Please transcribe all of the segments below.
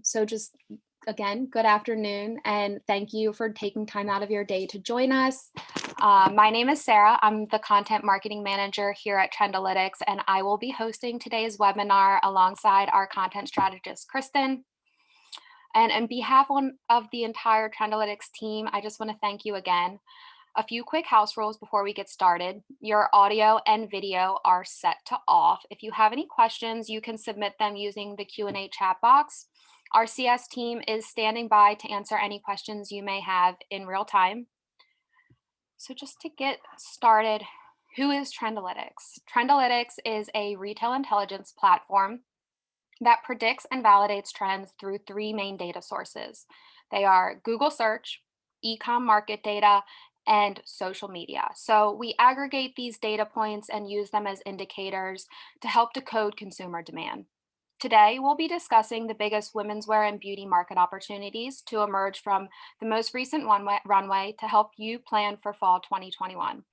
So just again, good afternoon, and thank you for taking time out of your day to join us. My name is Sarah. I'm the content marketing manager here at Trendalytics, and I will be hosting today's webinar alongside our content strategist, Kristen. And on behalf of the entire Trendalytics team, I just want to thank you again. A few quick house rules before we get started. Your audio and video are set to off. If you have any questions, you can submit them using the Q&A chat box. Our CS team is standing by to answer any questions you may have in real time. So just to get started, who is Trendalytics? Trendalytics is a retail intelligence platform that predicts and validates trends through three main data sources. They are Google search, e-com market data, and social media. So we aggregate these data points and use them as indicators to help decode consumer demand. Today, we'll be discussing the biggest women's wear and beauty market opportunities to emerge from the most recent runway to help you plan for fall 2021.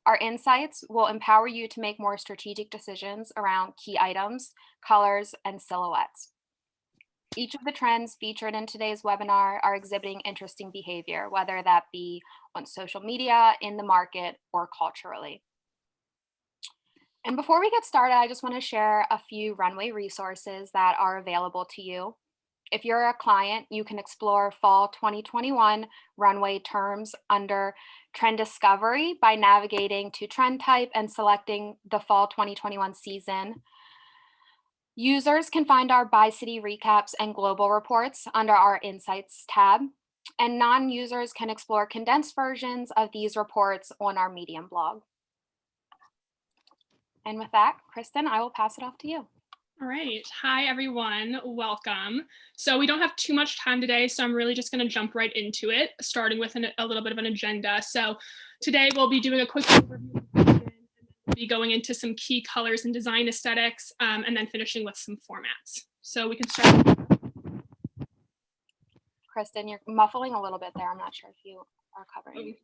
Our insights will empower you to make more strategic decisions around key items, colors, and silhouettes. Each of the trends featured in today's webinar are exhibiting interesting behavior, whether that be on social media, in the market, or culturally. And before we get started, I just want to share a few runway resources that are available to you. If you're a client, you can explore fall 2021 runway terms under Trend Discovery by navigating to Trend Type and selecting the fall 2021 season. Users can find our by city recaps and global reports under our Insights tab, and non-users can explore condensed versions of these reports on our Medium blog. And with that, Kristen, I will pass it off to you. All right. Hi, everyone. Welcome. So we don't have too much time today, so I'm really just going to jump right into it, starting with a little bit of an agenda. So today we'll be doing a quick overview of the season, and then we'll be going into some key colors and design aesthetics, and then finishing with some formats. So we can start. Kristen, you're muffling a little bit there. I'm not sure if you are covering.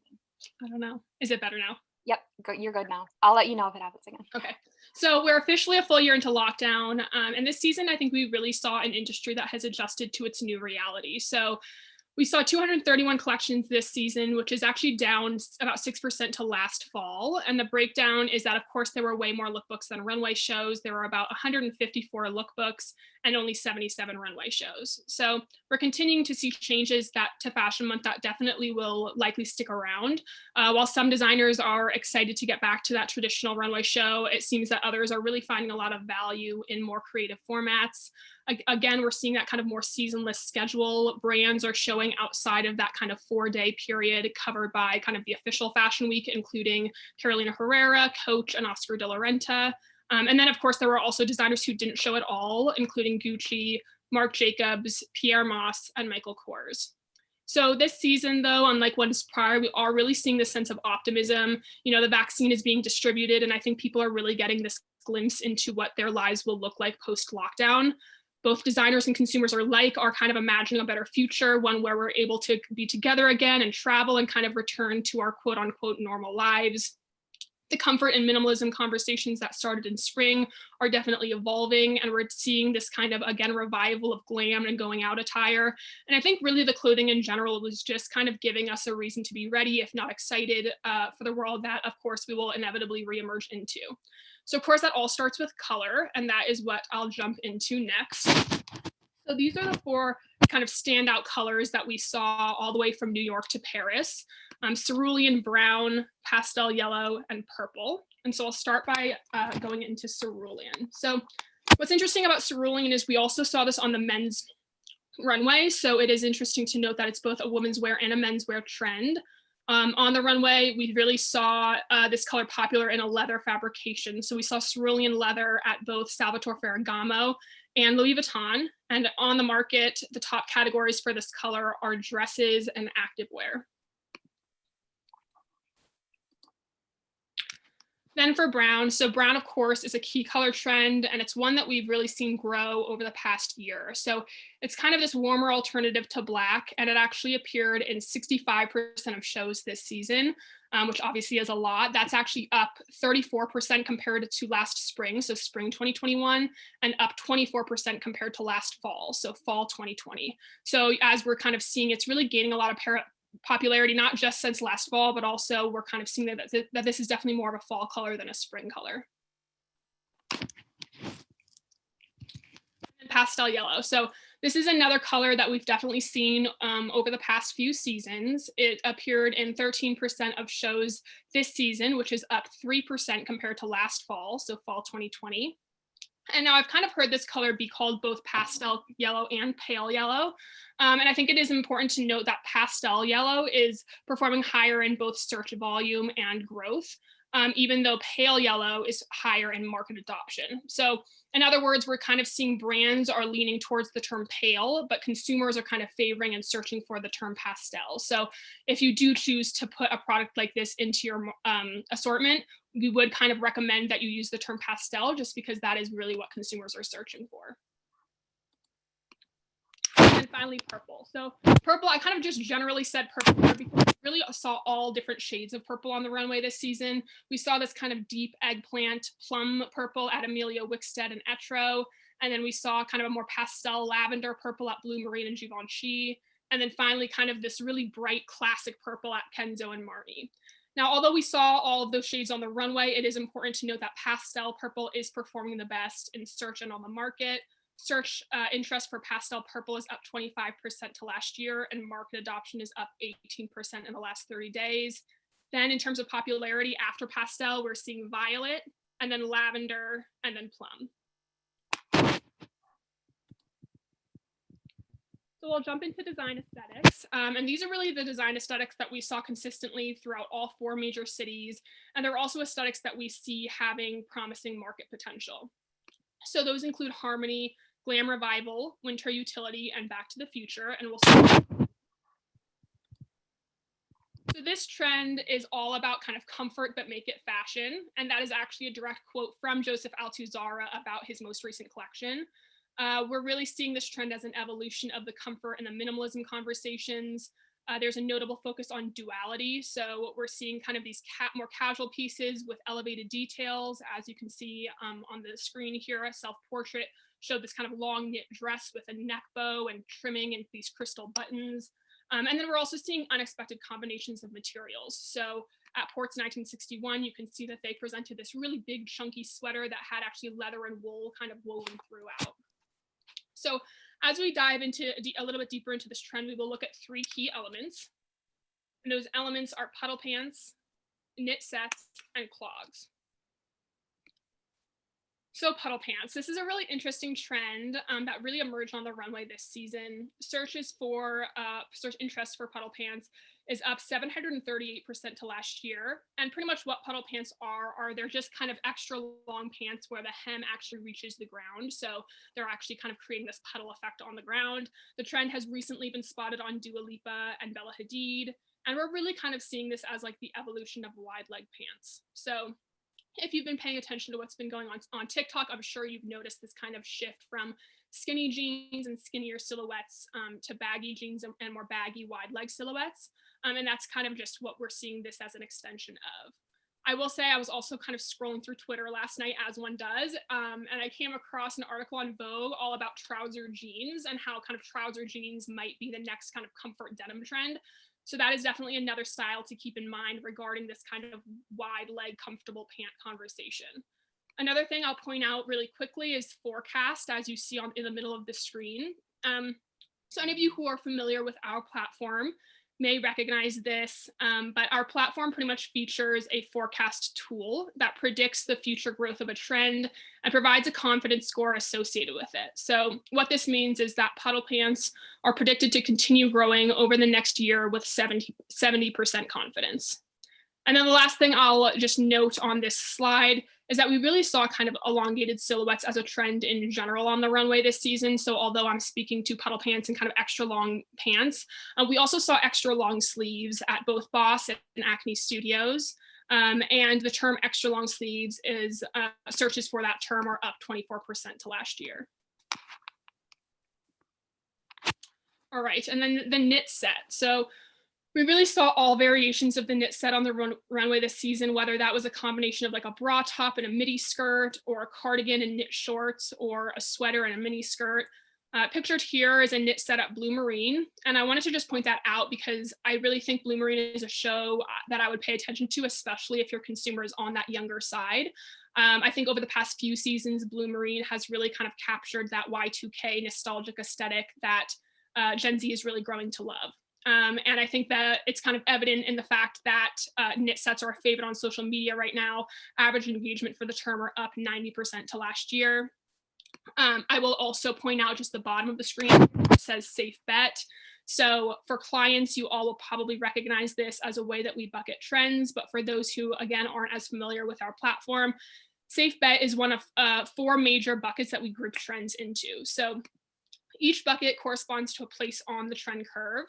I don't know. Is it better now? Yep, you're good now. I'll let you know if it happens again. Okay, so we're officially a full year into lockdown. And this season, I think we really saw an industry that has adjusted to its new reality. So we saw 231 collections this season, which is actually down about 6% to last fall. And the breakdown is that, of course, there were way more lookbooks than runway shows. There were about 154 lookbooks and only 77 runway shows. So we're continuing to see changes to Fashion Month that definitely will likely stick around. While some designers are excited to get back to that traditional runway show, it seems that others are really finding a lot of value in more creative formats. Again, we're seeing that kind of more seasonless schedule. Brands are showing outside of that kind of 4-day period covered by kind of the official fashion week, including Carolina Herrera, Coach, and Oscar de la Renta. And then, of course, there were also designers who didn't show at all, including Gucci, Marc Jacobs, Pierre Moss, and Michael Kors. So this season, though, unlike ones prior, we are really seeing this sense of optimism. You know, the vaccine is being distributed, and I think people are really getting this glimpse into what their lives will look like post-lockdown. Both designers and consumers alike are kind of imagining a better future, one where we're able to be together again and travel and kind of return to our quote unquote normal lives. The comfort and minimalism conversations that started in spring are definitely evolving, and we're seeing this kind of, again, revival of glam and going out attire. And I think really the clothing in general was just kind of giving us a reason to be ready, if not excited, for the world that, of course, we will inevitably reemerge into. So of course that all starts with color, and that is what I'll jump into next. So these are the 4 kind of standout colors that we saw all the way from New York to Paris: cerulean brown, pastel yellow, and purple. And so I'll start by going into cerulean. So what's interesting about cerulean is we also saw this on the men's runway. So it is interesting to note that it's both a women's wear and a men's wear trend. On the runway, we really saw this color popular in a leather fabrication. So we saw cerulean leather at both Salvatore Ferragamo and Louis Vuitton. And on the market, the top categories for this color are dresses and activewear. Then for brown, so brown, of course, is a key color trend, and it's one that we've really seen grow over the past year. So it's kind of this warmer alternative to black, and it actually appeared in 65% of shows this season, which obviously is a lot. That's actually up 34% compared to last spring, so spring 2021, and up 24% compared to last fall, so fall 2020. So as we're kind of seeing, it's really gaining a lot of popularity, not just since last fall, but also we're kind of seeing that this is definitely more of a fall color than a spring color. And pastel yellow. So this is another color that we've definitely seen over the past few seasons. It appeared in 13% of shows this season, which is up 3% compared to last fall, so fall 2020. And now I've kind of heard this color be called both pastel yellow and pale yellow. And I think it is important to note that pastel yellow is performing higher in both search volume and growth, even though pale yellow is higher in market adoption. So in other words, we're kind of seeing brands are leaning towards the term pale, but consumers are kind of favoring and searching for the term pastel. So if you do choose to put a product like this into your assortment, we would kind of recommend that you use the term pastel just because that is really what consumers are searching for. And finally, purple. So purple, I kind of just generally said purple here because we really saw all different shades of purple on the runway this season. We saw this kind of deep eggplant plum purple at Amelia Wickstead and Etro. And then we saw kind of a more pastel lavender purple at Blue Marine and Givenchy. And then finally, kind of this really bright classic purple at Kenzo and Marni. Now, although we saw all of those shades on the runway, it is important to note that pastel purple is performing the best in search and on the market. Search interest for pastel purple is up 25% to last year, and market adoption is up 18% in the last 30 days. Then in terms of popularity after pastel, we're seeing violet, and then lavender, and then plum. So we'll jump into design aesthetics. And these are really the design aesthetics that we saw consistently throughout all 4 major cities. And there are also aesthetics that we see having promising market potential. So those include Harmony, Glam Revival, Winter Utility, and Back to the Future. And we'll see. So this trend is all about kind of comfort, but make it fashion. And that is actually a direct quote from Joseph Altuzarra about his most recent collection. We're really seeing this trend as an evolution of the comfort and the minimalism conversations. There's a notable focus on duality. So we're seeing kind of these more casual pieces with elevated details. As you can see on the screen here, a self-portrait showed this kind of long knit dress with a neck bow and trimming and these crystal buttons. And then we're also seeing unexpected combinations of materials. So at Port's 1961, you can see that they presented this really big chunky sweater that had actually leather and wool kind of woven throughout. So as we dive into a little bit deeper into this trend, we will look at 3 key elements. And those elements are puddle pants, knit sets, and clogs. So puddle pants. This is a really interesting trend that really emerged on the runway this season. Search interest for puddle pants is up 738% to last year. And pretty much what puddle pants are they're just kind of extra long pants where the hem actually reaches the ground. So they're actually kind of creating this puddle effect on the ground. The trend has recently been spotted on Dua Lipa and Bella Hadid. And we're really kind of seeing this as like the evolution of wide leg pants. So if you've been paying attention to what's been going on TikTok, I'm sure you've noticed this kind of shift from skinny jeans and skinnier silhouettes to baggy jeans and more baggy wide leg silhouettes. And that's kind of just what we're seeing this as an extension of. I will say I was also kind of scrolling through Twitter last night, as one does, and I came across an article on Vogue all about trouser jeans and how kind of trouser jeans might be the next kind of comfort denim trend. So that is definitely another style to keep in mind regarding this kind of wide leg comfortable pant conversation. Another thing I'll point out really quickly is forecast, as you see in the middle of the screen. So any of you who are familiar with our platform may recognize this, but our platform pretty much features a forecast tool that predicts the future growth of a trend and provides a confidence score associated with it. So what this means is that puddle pants are predicted to continue growing over the next year with 70% confidence. And then the last thing I'll just note on this slide is that we really saw kind of elongated silhouettes as a trend in general on the runway this season. So although I'm speaking to puddle pants and kind of extra long pants, we also saw extra long sleeves at both Boss and Acne Studios. And the term extra long sleeves is searches for that term are up 24% to last year. All right, and then the knit set. So we really saw all variations of the knit set on the runway this season, whether that was a combination of like a bra top and a midi skirt, or a cardigan and knit shorts, or a sweater and a mini skirt. Pictured here is a knit set at Blue Marine. And I wanted to just point that out because I really think Blue Marine is a show that I would pay attention to, especially if your consumer is on that younger side. I think over the past few seasons, Blue Marine has really kind of captured that Y2K nostalgic aesthetic that Gen Z is really growing to love. And I think that it's kind of evident in the fact that knit sets are a favorite on social media right now. Average engagement for the term are up 90% to last year. I will also point out just the bottom of the screen says safe bet. So for clients, you all will probably recognize this as a way that we bucket trends. But for those who, again, aren't as familiar with our platform, safe bet is one of 4 major buckets that we group trends into. So each bucket corresponds to a place on the trend curve.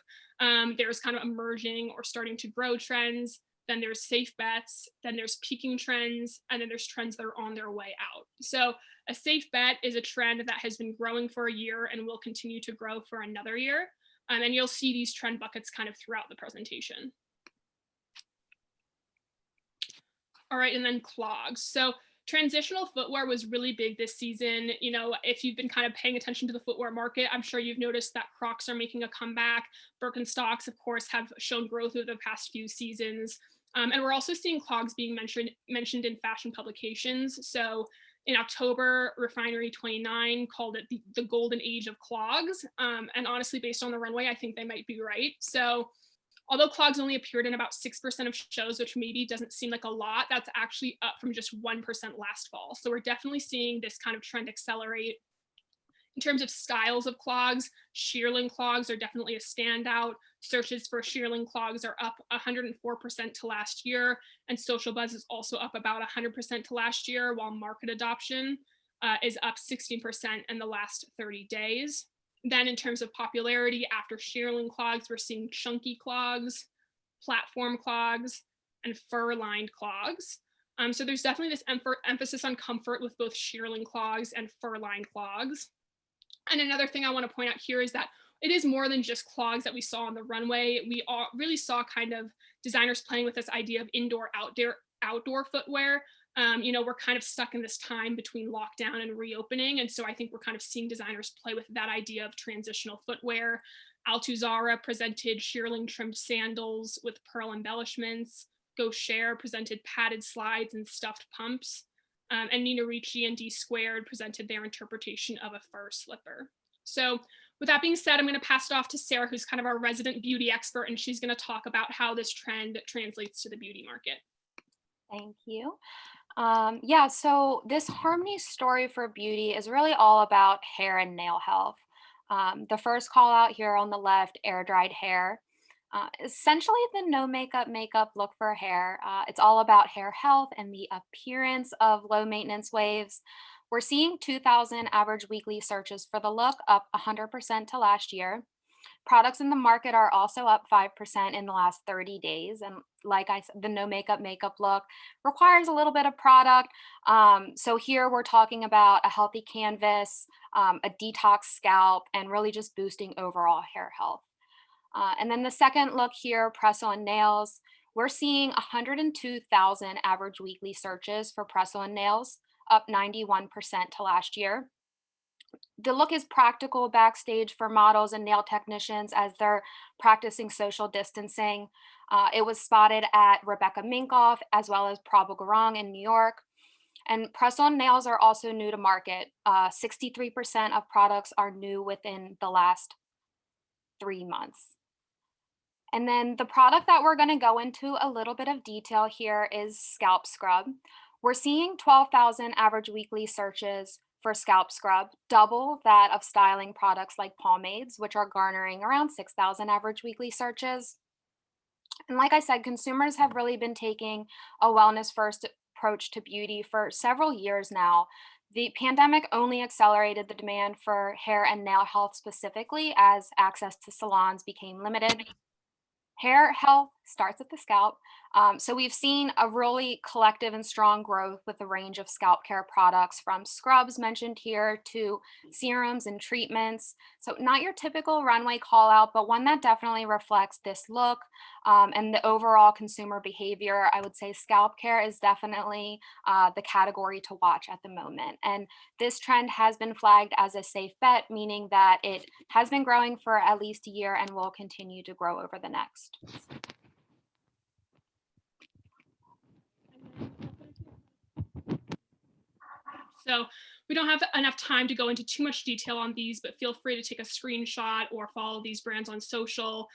There's kind of emerging or starting to grow trends. Then there's safe bets. Then there's peaking trends. And then there's trends that are on their way out. So a safe bet is a trend that has been growing for a year and will continue to grow for another year. And you'll see these trend buckets kind of throughout the presentation. All right, and then clogs. So transitional footwear was really big this season. You know, if you've been kind of paying attention to the footwear market, I'm sure you've noticed that Crocs are making a comeback. Birkenstocks, of course, have shown growth over the past few seasons. And we're also seeing clogs being mentioned in fashion publications. So in October, Refinery29 called it the golden age of clogs. And honestly, based on the runway, I think they might be right. So although clogs only appeared in about 6% of shows, which maybe doesn't seem like a lot, that's actually up from just 1% last fall. So we're definitely seeing this kind of trend accelerate. In terms of styles of clogs, shearling clogs are definitely a standout. Searches for shearling clogs are up 104% to last year, and social buzz is also up about 100% to last year, while market adoption is up 16% in the last 30 days. Then in terms of popularity, after shearling clogs, we're seeing chunky clogs, platform clogs, and fur-lined clogs. So there's definitely this emphasis on comfort with both shearling clogs and fur-lined clogs. And another thing I want to point out here is that it is more than just clogs that we saw on the runway. We all really saw kind of designers playing with this idea of outdoor footwear. You know, we're kind of stuck in this time between lockdown and reopening. And so I think we're kind of seeing designers play with that idea of transitional footwear. Altuzara presented shearling trimmed sandals with pearl embellishments. Gaucher presented padded slides and stuffed pumps. And Nina Ricci and D Squared presented their interpretation of a fur slipper. So with that being said, I'm going to pass it off to Sarah, who's kind of our resident beauty expert, and she's going to talk about how this trend translates to the beauty market. Thank you. Yeah, so this harmony story for beauty is really all about hair and nail health. The first call out here on the left, air dried hair. Essentially, the no makeup look for hair. It's all about hair health and the appearance of low maintenance waves. We're seeing 2,000 average weekly searches for the look, up 100% to last year. Products in the market are also up 5% in the last 30 days. And like I said, the no makeup look requires a little bit of product. So here we're talking about a healthy canvas, a detox scalp, and really just boosting overall hair health. And then the second look here, press-on nails. We're seeing 102,000 average weekly searches for press-on nails, up 91% to last year. The look is practical backstage for models and nail technicians as they're practicing social distancing. It was spotted at Rebecca Minkoff as well as Prabhu Gurung in New York. And press-on nails are also new to market. 63% of products are new within the last 3 months. And then the product that we're going to go into a little bit of detail here is scalp scrub. We're seeing 12,000 average weekly searches for scalp scrub, double that of styling products like pomades, which are garnering around 6,000 average weekly searches. And like I said, consumers have really been taking a wellness first approach to beauty for several years now. The pandemic only accelerated the demand for hair and nail health specifically as access to salons became limited. Hair health starts at the scalp. So we've seen a really collective and strong growth with the range of scalp care products, from scrubs mentioned here to serums and treatments. So not your typical runway call out, but one that definitely reflects this look and the overall consumer behavior. I would say scalp care is definitely the category to watch at the moment. And this trend has been flagged as a safe bet, meaning that it has been growing for at least a year and will continue to grow over the next. So we don't have enough time to go into too much detail on these, but feel free to take a screenshot or follow these brands on social.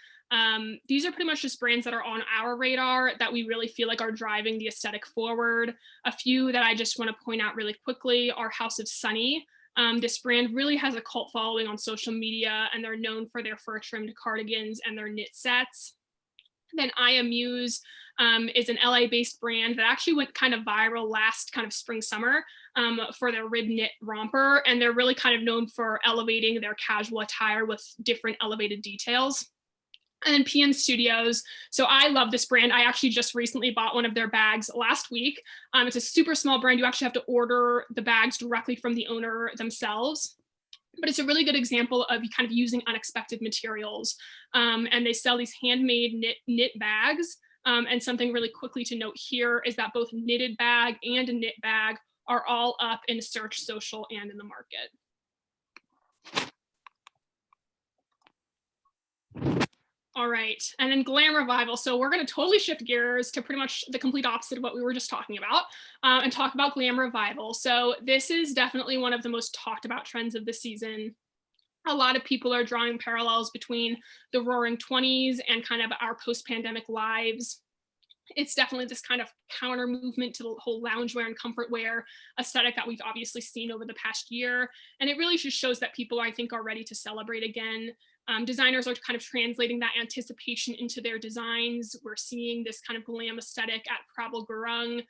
These are pretty much just brands that are on our radar that we really feel like are driving the aesthetic forward. A few that I just want to point out really quickly are House of Sunny. This brand really has a cult following on social media, and they're known for their fur trimmed cardigans and their knit sets. Then I Amuse is an LA-based brand that actually went kind of viral last kind of spring summer for their rib knit romper, and they're really kind of known for elevating their casual attire with different elevated details. And then PN Studios. So I love this brand. I actually just recently bought one of their bags last week. It's a super small brand. You actually have to order the bags directly from the owner themselves. But it's a really good example of kind of using unexpected materials. And they sell these handmade knit bags. And something really quickly to note here is that both knitted bag and a knit bag are all up in search, social, and in the market. All right, and then glam revival. So we're going to totally shift gears to pretty much the complete opposite of what we were just talking about, and talk about glam revival. So this is definitely one of the most talked about trends of the season. A lot of people are drawing parallels between the roaring 20s and kind of our post-pandemic lives. It's definitely this kind of counter movement to the whole loungewear and comfort wear aesthetic that we've obviously seen over the past year. And it really just shows that people, I think, are ready to celebrate again. Designers are kind of translating that anticipation into their designs. We're seeing this kind of glam aesthetic at Prabal Gurung,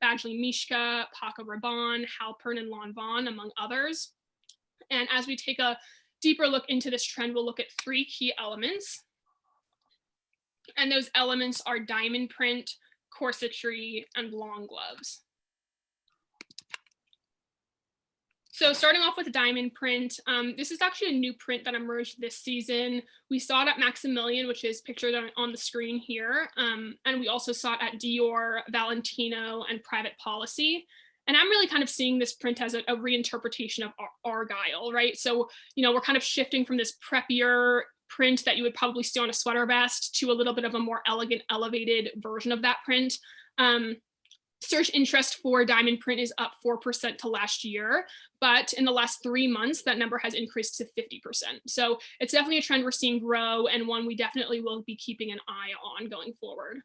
Badgley Mishka, Paco Rabanne, Halpern, and Lanvin, among others. And as we take a deeper look into this trend, we'll look at three key elements. And those elements are diamond print, corsetry, and long gloves. So starting off with diamond print, this is actually a new print that emerged this season. We saw it at Maximilian, which is pictured on the screen here. And we also saw it at Dior, Valentino, and Private Policy. And I'm really kind of seeing this print as a reinterpretation of Argyle, right? So, we're kind of shifting from this preppier print that you would probably see on a sweater vest to a little bit of a more elegant, elevated version of that print. Search interest for diamond print is up 4% to last year, but in the last 3 months, that number has increased to 50%. So it's definitely a trend we're seeing grow, and one we definitely will be keeping an eye on going forward.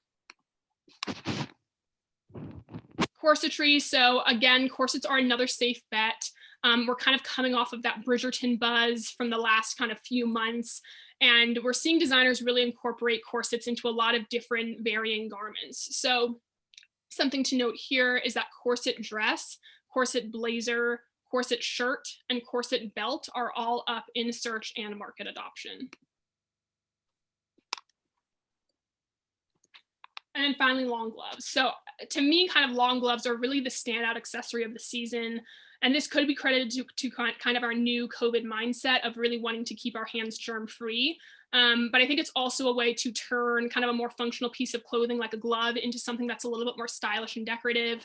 Corsetry. So again, corsets are another safe bet. We're kind of coming off of that Bridgerton buzz from the last kind of few months. And we're seeing designers really incorporate corsets into a lot of different varying garments. So something to note here is that corset dress, corset blazer, corset shirt, and corset belt are all up in search and market adoption. And then finally, long gloves. So to me, kind of long gloves are really the standout accessory of the season. And this could be credited to kind of our new COVID mindset of really wanting to keep our hands germ-free. But I think it's also a way to turn kind of a more functional piece of clothing like a glove into something that's a little bit more stylish and decorative.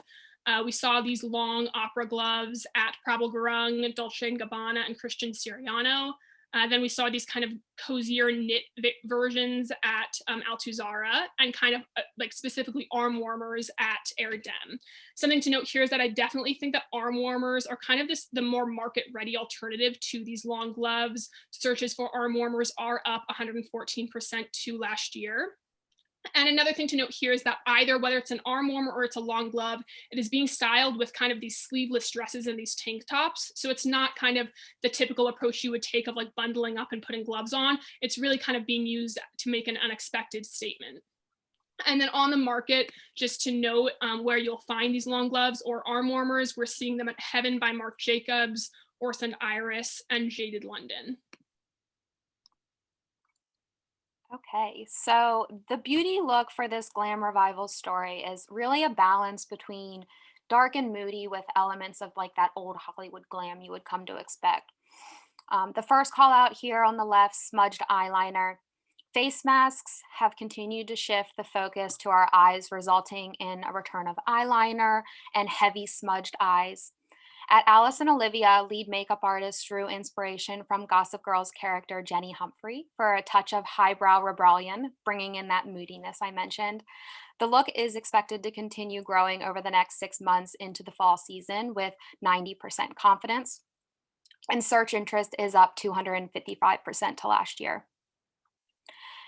We saw these long opera gloves at Prabal Gurung, Dolce & Gabbana, and Christian Siriano. Then we saw these kind of cozier knit versions at Altuzarra, and kind of like specifically arm warmers at Erdem. Something to note here is that I definitely think that arm warmers are kind of the more market ready alternative to these long gloves. Searches for arm warmers are up 114% to last year. And another thing to note here is that whether it's an arm warmer or it's a long glove, it is being styled with kind of these sleeveless dresses and these tank tops. So it's not kind of the typical approach you would take of like bundling up and putting gloves on. It's really kind of being used to make an unexpected statement. And then on the market, just to note where you'll find these long gloves or arm warmers, we're seeing them at Heaven by Marc Jacobs, Orson Iris, and Jaded London. Okay, so the beauty look for this glam revival story is really a balance between dark and moody with elements of like that old Hollywood glam you would come to expect. The first call out here on the left, smudged eyeliner. Face masks have continued to shift the focus to our eyes, resulting in a return of eyeliner and heavy smudged eyes. At Alice and Olivia, lead makeup artists drew inspiration from Gossip Girl's character Jenny Humphrey for a touch of highbrow rebellion, bringing in that moodiness I mentioned. The look is expected to continue growing over the next 6 months into the fall season with 90% confidence, and search interest is up 255% to last year.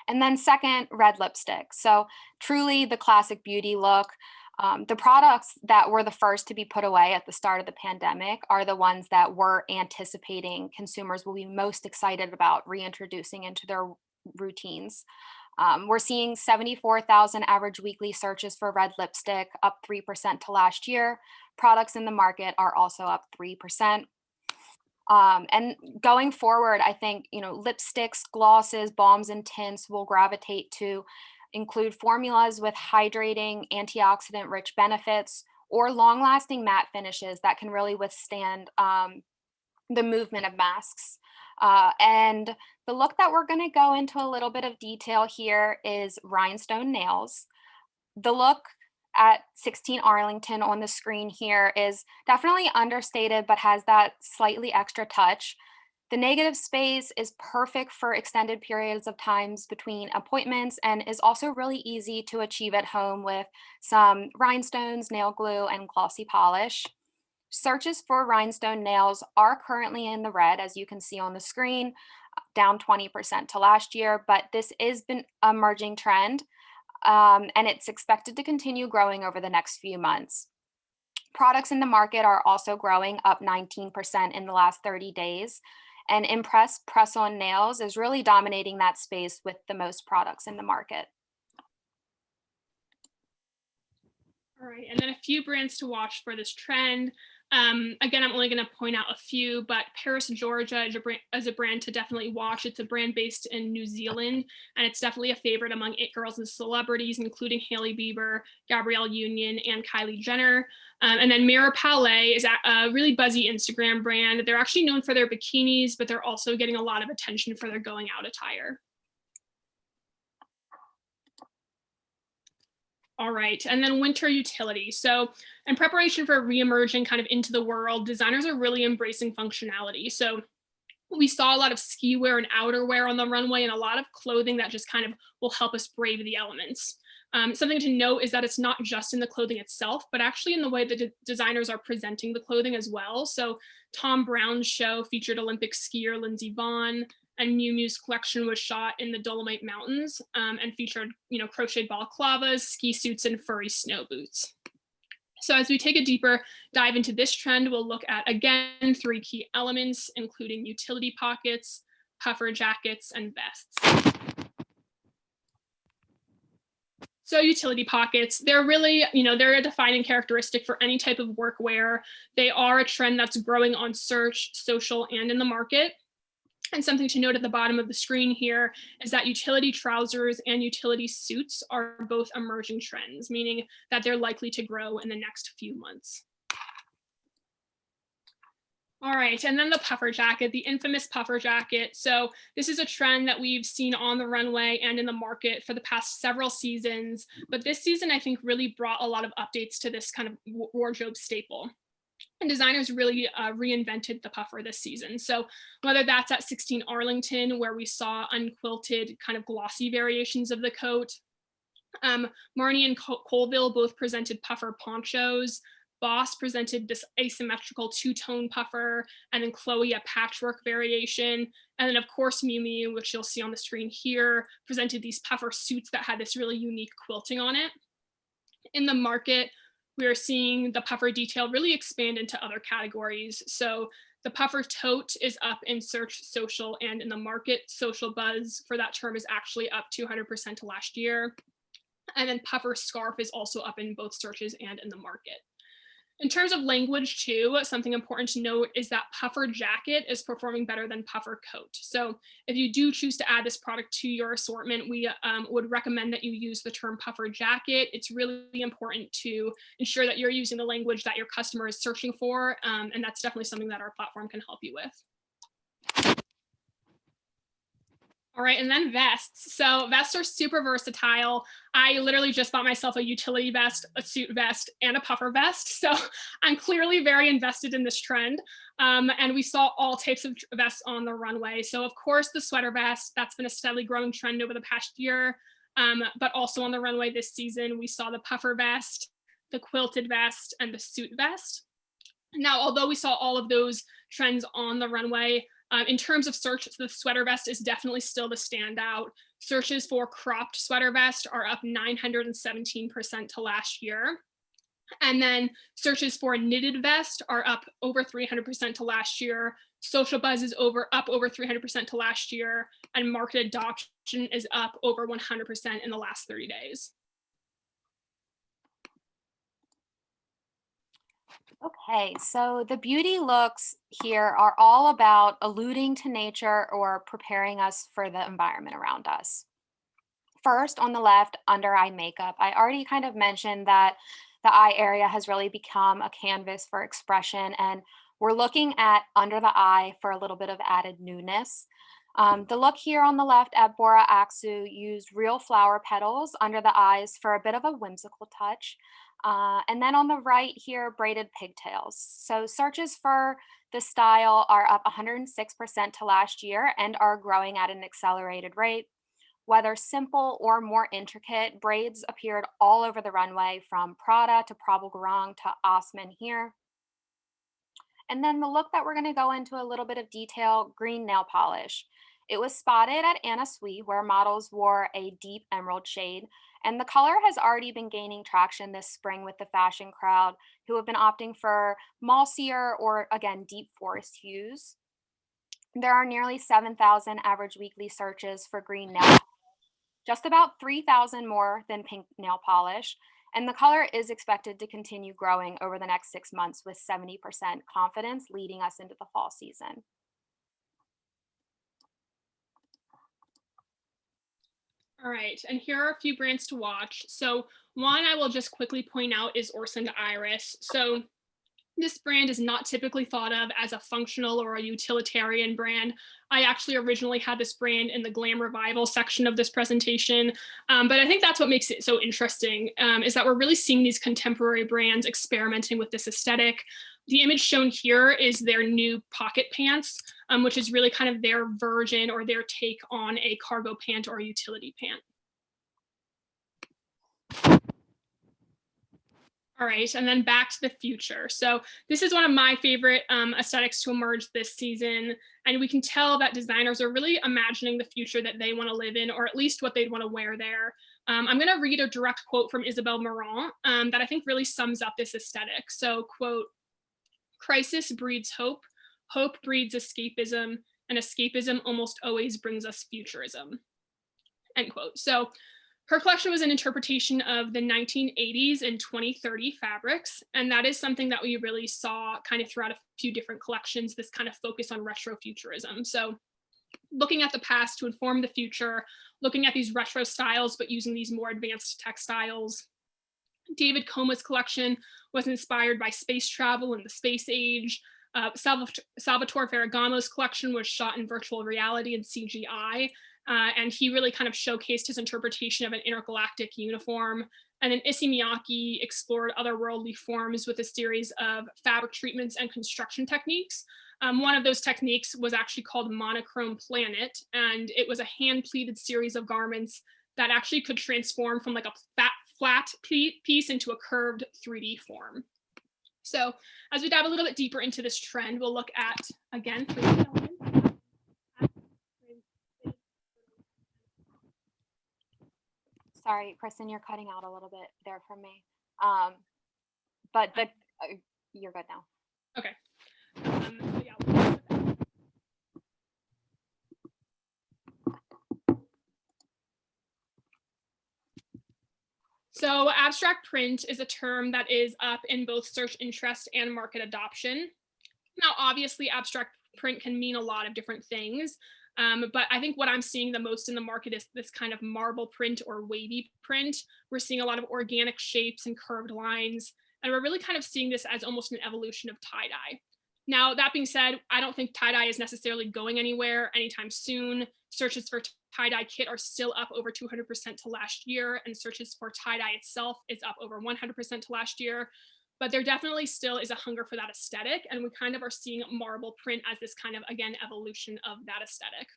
And then second, red lipstick. So truly the classic beauty look. The products that were the first to be put away at the start of the pandemic are the ones that we're anticipating consumers will be most excited about reintroducing into their routines. We're seeing 74,000 average weekly searches for red lipstick, up 3% to last year. Products in the market are also up 3%. And going forward, I think, lipsticks, glosses, balms, and tints will gravitate to include formulas with hydrating, antioxidant rich benefits, or long lasting matte finishes that can really withstand the movement of masks. And the look that we're going to go into a little bit of detail here is rhinestone nails. The look at 16 Arlington on the screen here is definitely understated, but has that slightly extra touch. The negative space is perfect for extended periods of times between appointments and is also really easy to achieve at home with some rhinestones, nail glue, and glossy polish. Searches for rhinestone nails are currently in the red, as you can see on the screen, down 20% to last year, but this has been an emerging trend, and it's expected to continue growing over the next few months. Products in the market are also growing, up 19% in the last 30 days. And Impress press-on nails is really dominating that space with the most products in the market. All right, and then a few brands to watch for this trend. Again, I'm only going to point out a few, but Paris, Georgia is a brand to definitely watch. It's a brand based in New Zealand, and it's definitely a favorite among it girls and celebrities, including Hailey Bieber, Gabrielle Union, and Kylie Jenner. And then Mirror Palais is a really buzzy Instagram brand. They're actually known for their bikinis, but they're also getting a lot of attention for their going out attire. All right, and then winter utility. So in preparation for re-emerging kind of into the world, designers are really embracing functionality. So we saw a lot of ski wear and outerwear on the runway and a lot of clothing that just kind of will help us brave the elements. Something to note is that it's not just in the clothing itself, but actually in the way that designers are presenting the clothing as well. So Tom Brown's show featured Olympic skier Lindsey Vonn, and Miu Miu's collection was shot in the Dolomite Mountains and featured, crocheted balaclavas, ski suits, and furry snow boots. So as we take a deeper dive into this trend, we'll look at, again, 3 key elements, including utility pockets, puffer jackets, and vests. So utility pockets, they're really, they're a defining characteristic for any type of workwear. They are a trend that's growing on search, social, and in the market. And something to note at the bottom of the screen here is that utility trousers and utility suits are both emerging trends, meaning that they're likely to grow in the next few months. All right, and then the puffer jacket, the infamous puffer jacket. So this is a trend that we've seen on the runway and in the market for the past several seasons. But this season, I think, really brought a lot of updates to this kind of wardrobe staple. And designers really reinvented the puffer this season. So whether that's at 16 Arlington, where we saw unquilted kind of glossy variations of the coat, Marnie and Colville both presented puffer ponchos. Boss presented this asymmetrical two-tone puffer, and then Chloe a patchwork variation. And then of course Miu Miu, which you'll see on the screen here, presented these puffer suits that had this really unique quilting on it. In the market, we are seeing the puffer detail really expand into other categories. So the puffer tote is up in search, social, and in the market. Social buzz for that term is actually up 200% to last year. And then puffer scarf is also up in both searches and in the market. In terms of language too, something important to note is that puffer jacket is performing better than puffer coat. So if you do choose to add this product to your assortment, we would recommend that you use the term puffer jacket. It's really important to ensure that you're using the language that your customer is searching for. And that's definitely something that our platform can help you with. All right, and then vests. So vests are super versatile. I literally just bought myself a utility vest, a suit vest, and a puffer vest. So I'm clearly very invested in this trend. And we saw all types of vests on the runway. So of course, the sweater vest, that's been a steadily growing trend over the past year. But also on the runway this season, we saw the puffer vest, the quilted vest, and the suit vest. Now, although we saw all of those trends on the runway, in terms of search, the sweater vest is definitely still the standout. Searches for cropped sweater vest are up 917% to last year. And then searches for knitted vest are up over 300% to last year. Social buzz is up over 300% to last year. And market adoption is up over 100% in the last 30 days. Okay, so the beauty looks here are all about alluding to nature or preparing us for the environment around us. First, on the left, under eye makeup. I already kind of mentioned that the eye area has really become a canvas for expression, and we're looking at under the eye for a little bit of added newness. The look here on the left at Bora Aksu used real flower petals under the eyes for a bit of a whimsical touch. And then on the right here, braided pigtails. So searches for the style are up 106% to last year and are growing at an accelerated rate. Whether simple or more intricate, braids appeared all over the runway from Prada to Prabal Gurung to Osman here. And then the look that we're going to go into a little bit of detail, green nail polish. It was spotted at Anna Sui, where models wore a deep emerald shade, and the color has already been gaining traction this spring with the fashion crowd, who have been opting for mossier or, again, deep forest hues. There are nearly 7,000 average weekly searches for green nail polish, just about 3,000 more than pink nail polish, and the color is expected to continue growing over the next 6 months with 70% confidence leading us into the fall season. All right, and here are a few brands to watch. So one I will just quickly point out is Orson Iris. So this brand is not typically thought of as a functional or a utilitarian brand. I actually originally had this brand in the glam revival section of this presentation, but I think that's what makes it so interesting, is that we're really seeing these contemporary brands experimenting with this aesthetic. The image shown here is their new pocket pants, which is really kind of their version or their take on a cargo pant or a utility pant. All right, and then back to the future. So this is one of my favorite aesthetics to emerge this season. And we can tell that designers are really imagining the future that they want to live in, or at least what they'd want to wear there. I'm going to read a direct quote from Isabelle Marant that I think really sums up this aesthetic. So, quote, "Crisis breeds hope, hope breeds escapism, and escapism almost always brings us futurism," end quote. So her collection was an interpretation of the 1980s and 2030 fabrics, and that is something that we really saw kind of throughout a few different collections, this kind of focus on retrofuturism. So looking at the past to inform the future, looking at these retro styles, but using these more advanced textiles. David Coma's collection was inspired by space travel and the space age. Salvatore Ferragamo's collection was shot in virtual reality and CGI. And he really kind of showcased his interpretation of an intergalactic uniform. And then Issey Miyake explored otherworldly forms with a series of fabric treatments and construction techniques. One of those techniques was actually called Monochrome Planet, and it was a hand-pleated series of garments that actually could transform from like a flat piece into a curved 3D form. So as we dive a little bit deeper into this trend, we'll look at, again, 3D elements. Sorry, Kristen, you're cutting out a little bit there from me. But you're good now. Okay. So yeah. So abstract print is a term that is up in both search interest and market adoption. Now, obviously, abstract print can mean a lot of different things, but I think what I'm seeing the most in the market is this kind of marble print or wavy print. We're seeing a lot of organic shapes and curved lines, and we're really kind of seeing this as almost an evolution of tie-dye. Now, that being said, I don't think tie-dye is necessarily going anywhere anytime soon. Searches for tie-dye kit are still up over 200% to last year, and searches for tie-dye itself is up over 100% to last year. But there definitely still is a hunger for that aesthetic, and we kind of are seeing marble print as this kind of, again, evolution of that aesthetic.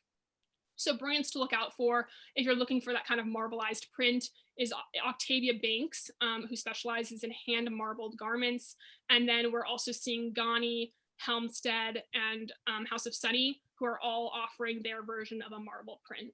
So brands to look out for if you're looking for that kind of marbleized print is Octavia Banks, who specializes in hand marbled garments. And then we're also seeing Gani, Helmstead, and House of Sunny, who are all offering their version of a marble print.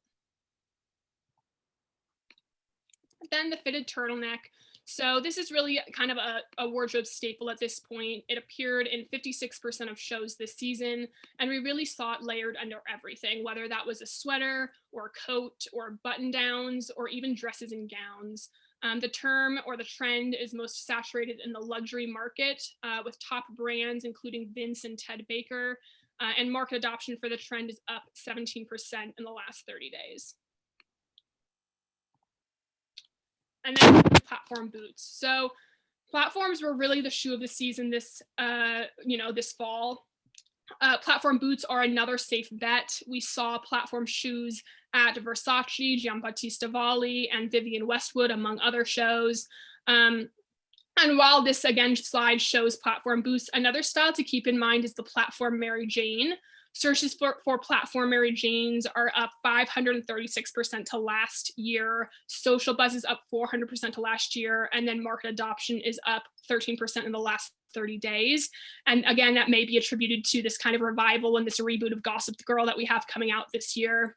Then the fitted turtleneck. So this is really kind of a wardrobe staple at this point. It appeared in 56% of shows this season, and we really saw it layered under everything, whether that was a sweater or a coat or button downs or even dresses and gowns. The term or the trend is most saturated in the luxury market with top brands including Vince and Ted Baker, and market adoption for the trend is up 17% in the last 30 days. And then platform boots. So platforms were really the shoe of the season this fall. Platform boots are another safe bet. We saw platform shoes at Versace, Giambattista Valli, and Vivienne Westwood, among other shows. And while this, again, slide shows platform boots, another style to keep in mind is the platform Mary Jane. Searches for platform Mary Janes are up 536% to last year. Social buzz is up 400% to last year. And then market adoption is up 13% in the last 30 days. And again, that may be attributed to this kind of revival and this reboot of Gossip Girl that we have coming out this year.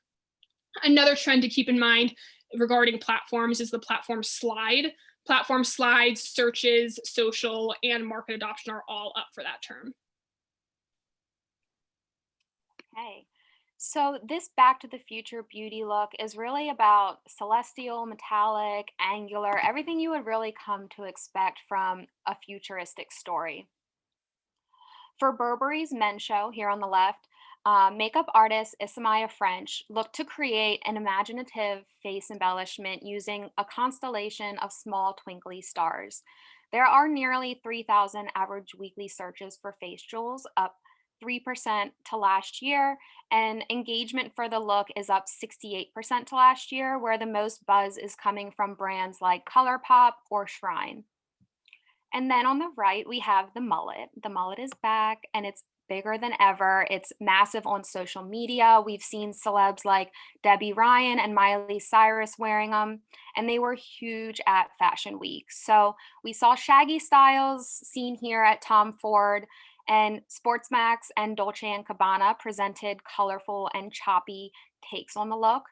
Another trend to keep in mind regarding platforms is the platform slide. Platform slides, searches, social, and market adoption are all up for that term. Okay, so this Back to the Future beauty look is really about celestial, metallic, angular, everything you would really come to expect from a futuristic story. For Burberry's men's show here on the left, makeup artist Isamaya French looked to create an imaginative face embellishment using a constellation of small twinkly stars. There are nearly 3,000 average weekly searches for face jewels, up 3% to last year, and engagement for the look is up 68% to last year, where the most buzz is coming from brands like ColourPop or Shrine. And then on the right, we have the mullet. The mullet is back and it's bigger than ever. It's massive on social media. We've seen celebs like Debbie Ryan and Miley Cyrus wearing them, and they were huge at Fashion Week. So we saw shaggy styles seen here at Tom Ford, and Sportsmax and Dolce & Gabbana presented colorful and choppy takes on the look.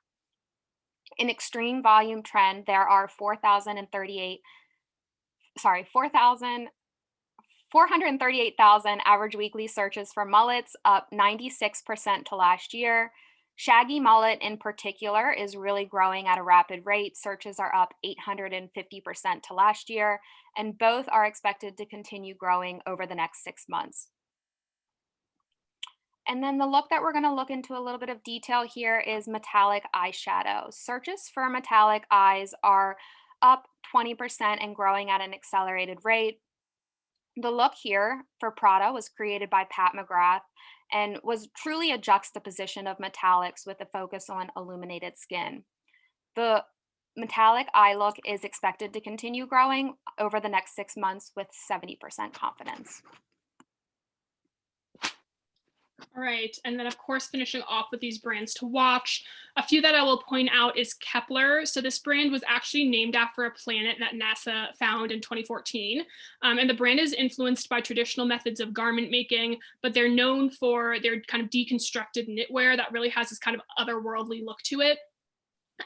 In extreme volume trend, there are 438,000 average weekly searches for mullets, up 96% to last year. Shaggy mullet in particular is really growing at a rapid rate. Searches are up 850% to last year, and both are expected to continue growing over the next 6 months. And then the look that we're going to look into a little bit of detail here is metallic eyeshadow. Searches for metallic eyes are up 20% and growing at an accelerated rate. The look here for Prada was created by Pat McGrath and was truly a juxtaposition of metallics with a focus on illuminated skin. The metallic eye look is expected to continue growing over the next 6 months with 70% confidence. All right, and then of course, finishing off with these brands to watch. A few that I will point out is Kepler. So this brand was actually named after a planet that NASA found in 2014. And the brand is influenced by traditional methods of garment making, but they're known for their kind of deconstructed knitwear that really has this kind of otherworldly look to it.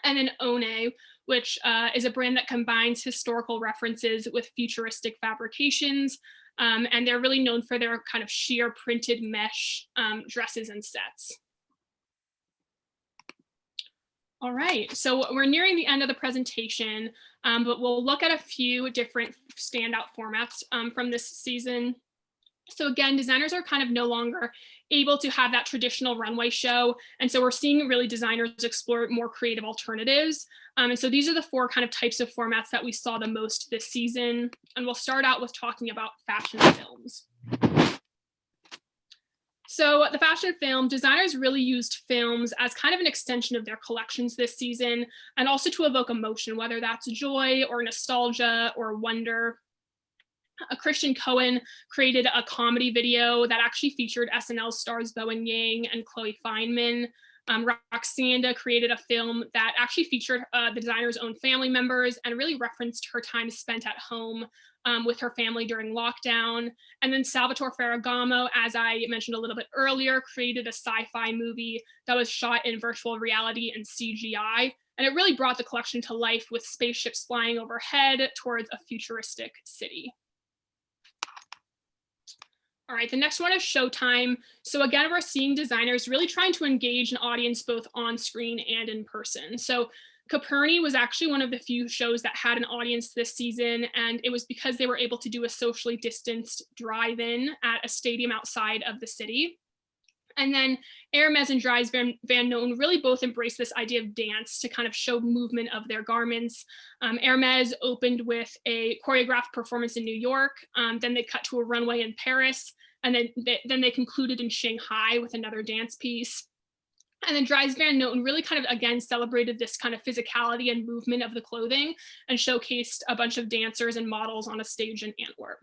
And then One, which is a brand that combines historical references with futuristic fabrications. And they're really known for their kind of sheer printed mesh dresses and sets. All right, so we're nearing the end of the presentation, but we'll look at a few different standout formats from this season. So again, designers are kind of no longer able to have that traditional runway show. And so we're seeing really designers explore more creative alternatives. And so these are the four kind of types of formats that we saw the most this season. And we'll start out with talking about fashion films. So the fashion film, designers really used films as kind of an extension of their collections this season, and also to evoke emotion, whether that's joy or nostalgia or wonder. Christian Cohen created a comedy video that actually featured SNL stars Bowen Yang and Chloe Fineman. Roxanda created a film that actually featured the designer's own family members and really referenced her time spent at home with her family during lockdown. And then Salvatore Ferragamo, as I mentioned a little bit earlier, created a sci-fi movie that was shot in virtual reality and CGI. And it really brought the collection to life with spaceships flying overhead towards a futuristic city. All right, the next one is Showtime. So again, we're seeing designers really trying to engage an audience both on screen and in person. So Caperni was actually one of the few shows that had an audience this season, and it was because they were able to do a socially distanced drive-in at a stadium outside of the city. And then Hermes and Dries Van Noten really both embraced this idea of dance to kind of show movement of their garments. Hermes opened with a choreographed performance in New York. Then they cut to a runway in Paris. And then they concluded in Shanghai with another dance piece. And then Dries Van Noten really kind of, again, celebrated this kind of physicality and movement of the clothing and showcased a bunch of dancers and models on a stage in Antwerp.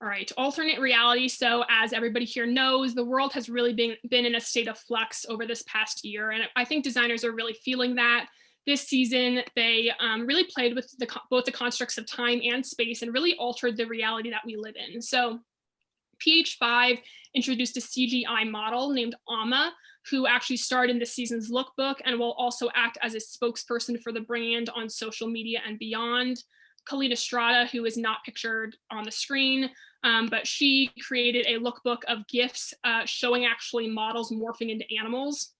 All right, alternate reality. So as everybody here knows, the world has really been in a state of flux over this past year. And I think designers are really feeling that. This season, they really played with both the constructs of time and space and really altered the reality that we live in. So PH5 introduced a CGI model named Amma, who actually starred in this season's lookbook and will also act as a spokesperson for the brand on social media and beyond. Colleen Estrada, who is not pictured on the screen, but she created a lookbook of gifts showing actually models morphing into animals.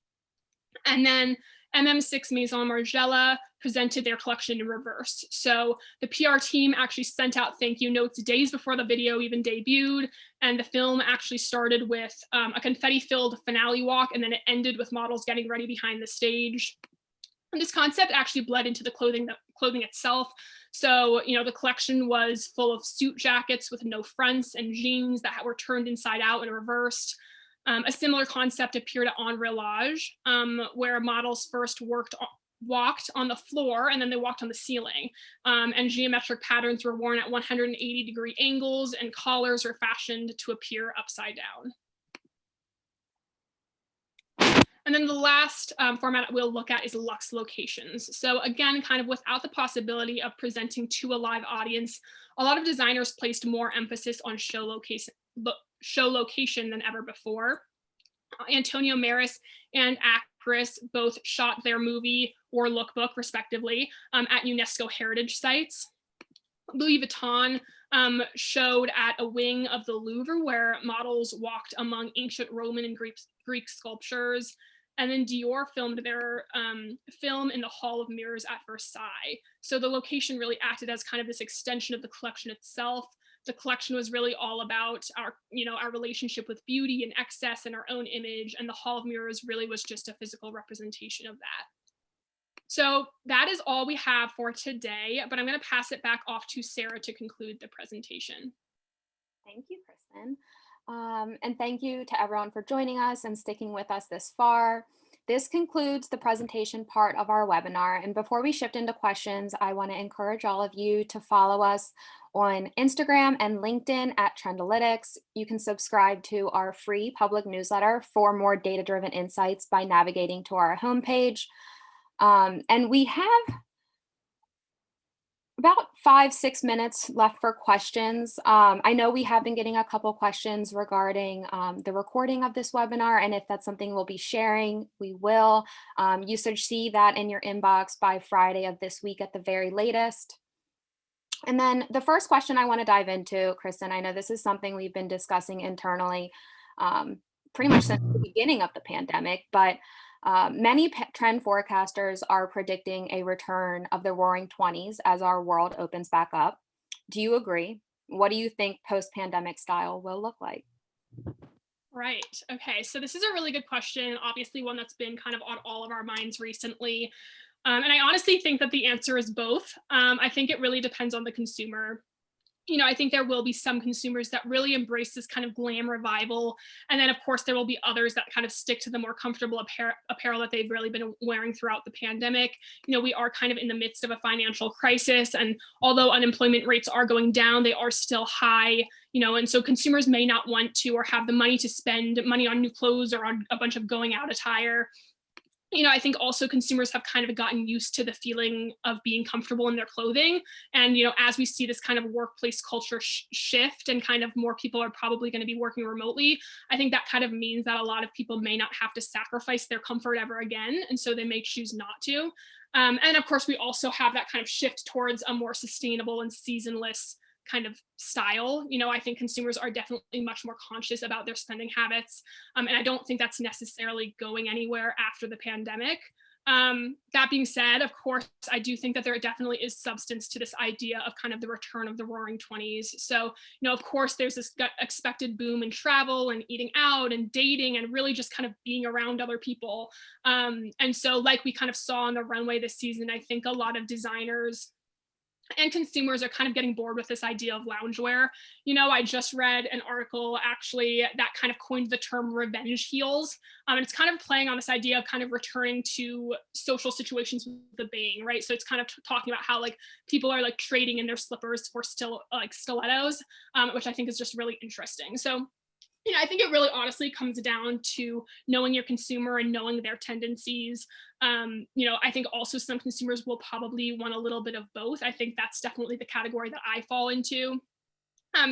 And then MM6 Maison Margiela presented their collection in reverse. So the PR team actually sent out thank you notes days before the video even debuted. And the film actually started with a confetti-filled finale walk, and then it ended with models getting ready behind the stage. And this concept actually bled into the clothing itself. So, the collection was full of suit jackets with no fronts and jeans that were turned inside out and reversed. A similar concept appeared at En Relage, where models first walked on the floor and then they walked on the ceiling. And geometric patterns were worn at 180-degree angles, and collars were fashioned to appear upside down. And then the last format we'll look at is Luxe Locations. So again, kind of without the possibility of presenting to a live audience, a lot of designers placed more emphasis on show location than ever before. Antonio Maris and Actress both shot their movie or lookbook, respectively, at UNESCO heritage sites. Louis Vuitton showed at a wing of the Louvre where models walked among ancient Roman and Greek sculptures. And then Dior filmed their film in the Hall of Mirrors at Versailles. So the location really acted as kind of this extension of the collection itself. The collection was really all about our relationship with beauty and excess and our own image. And the Hall of Mirrors really was just a physical representation of that. So that is all we have for today, but I'm going to pass it back off to Sarah to conclude the presentation. Thank you, Kristen. And thank you to everyone for joining us and sticking with us this far. This concludes the presentation part of our webinar. And before we shift into questions, I want to encourage all of you to follow us on Instagram and LinkedIn at Trendalytics. You can subscribe to our free public newsletter for more data-driven insights by navigating to our homepage. And we have about 5-6 minutes left for questions. I know we have been getting a couple questions regarding the recording of this webinar, and if that's something we'll be sharing, we will. You should see that in your inbox by Friday of this week at the very latest. And then the first question I want to dive into, Kristen, I know this is something we've been discussing internally. pretty much since the beginning of the pandemic, but many trend forecasters are predicting a return of the roaring 20s as our world opens back up. Do you agree? What do you think post-pandemic style will look like? Right. Okay. So this is a really good question. Obviously, one that's been kind of on all of our minds recently. And I honestly think that the answer is both. I think it really depends on the consumer. I think there will be some consumers that really embrace this kind of glam revival. And then, of course, there will be others that kind of stick to the more comfortable apparel that they've really been wearing throughout the pandemic. We are kind of in the midst of a financial crisis. And although unemployment rates are going down, they are still high. And so consumers may not want to or have the money to spend money on new clothes or on a bunch of going out attire. I think also consumers have kind of gotten used to the feeling of being comfortable in their clothing. And, as we see this kind of workplace culture shift and kind of more people are probably going to be working remotely, I think that kind of means that a lot of people may not have to sacrifice their comfort ever again. And so they may choose not to. And of course, we also have that kind of shift towards a more sustainable and seasonless kind of style. I think consumers are definitely much more conscious about their spending habits. And I don't think that's necessarily going anywhere after the pandemic. That being said, of course, I do think that there definitely is substance to this idea of kind of the return of the roaring 20s. So, of course, there's this expected boom in travel and eating out and dating and really just kind of being around other people. And so, like we kind of saw on the runway this season, I think a lot of designers and consumers are kind of getting bored with this idea of loungewear. I just read an article actually that kind of coined the term revenge heels. And it's kind of playing on this idea of kind of returning to social situations with the bang, right? So it's kind of talking about how like people are like trading in their slippers for still like stilettos, which I think is just really interesting. So I think it really honestly comes down to knowing your consumer and knowing their tendencies. I think also some consumers will probably want a little bit of both. I think that's definitely the category that I fall into.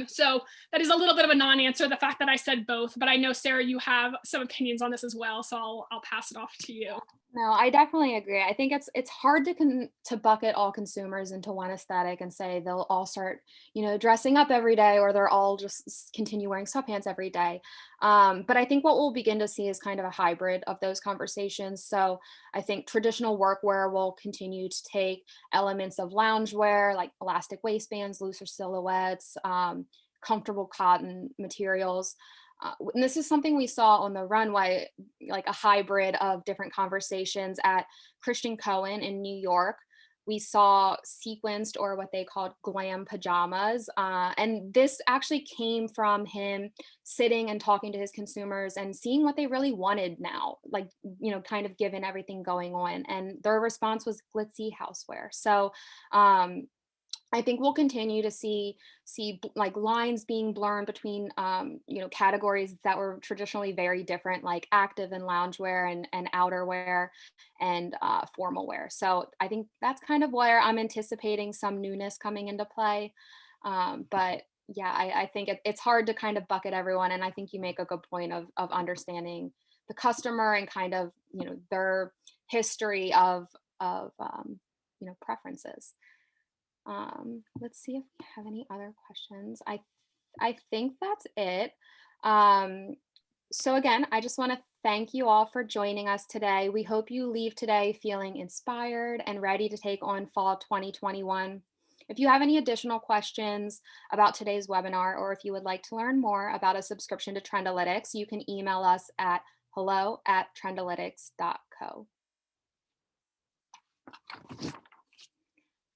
So that is a little bit of a non-answer, the fact that I said both, but I know Sarah, you have some opinions on this as well, so I'll pass it off to you. No, I definitely agree. I think it's hard to bucket all consumers into one aesthetic and say they'll all start, dressing up every day or they're all just continue wearing sweatpants every day. But I think what we'll begin to see is kind of a hybrid of those conversations. So I think traditional workwear will continue to take elements of loungewear like elastic waistbands, looser silhouettes, comfortable cotton materials. And this is something we saw on the runway, like a hybrid of different conversations at Christian Cohen in New York. We saw sequenced or what they called glam pajamas. And this actually came from him sitting and talking to his consumers and seeing what they really wanted now, like, kind of given everything going on. And their response was glitzy housewear. So, I think we'll continue to see like lines being blurred between categories that were traditionally very different, like active and loungewear and outerwear and formal wear. So I think that's kind of where I'm anticipating some newness coming into play. But yeah, I think it's hard to kind of bucket everyone, and I think you make a good point of understanding the customer and kind of their history of preferences. Let's see if we have any other questions. I think that's it. So again, I just want to thank you all for joining us today. We hope you leave today feeling inspired and ready to take on fall 2021. If you have any additional questions about today's webinar, or if you would like to learn more about a subscription to Trendalytics, you can email us at hello@trendalytics.co.